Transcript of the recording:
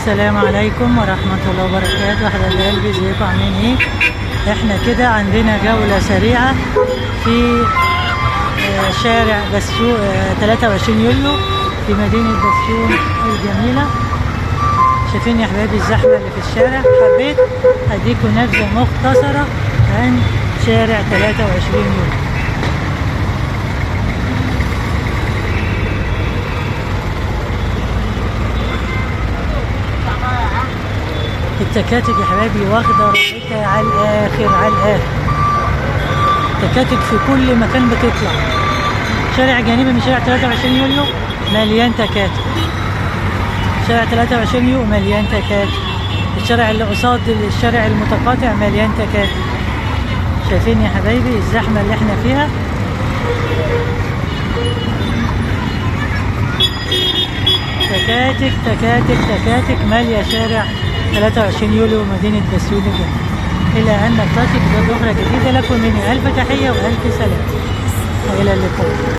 السلام عليكم ورحمة الله وبركاته. حبايب قلبي، ازيكم عاملين ايه؟ احنا كده عندنا جولة سريعة في شارع بسيون 23 يوليو في مدينة بسيون الجميلة. شايفين يا حبايبي الزحمة اللي في الشارع؟ حبيت اديكم نبذة مختصرة عن شارع 23 يوليو. التكاتك يا حبايبي واخدة راحتها على الآخر على الآخر. تكاتك في كل مكان بتطلع. شارع جانبي من شارع 23 يوليو مليان تكاتك. شارع 23 يوليو مليان تكاتك. الشارع اللي قصاد الشارع المتقاطع مليان تكاتك. شايفين يا حبايبي الزحمة اللي احنا فيها؟ تكاتك تكاتك تكاتك مالية شارع 23 يوليو مدينة بسيون الجميلة. إلى أن نلتقي بأخرى جديدة. لكم مني ألف تحية وألف سلام وإلى اللقاء.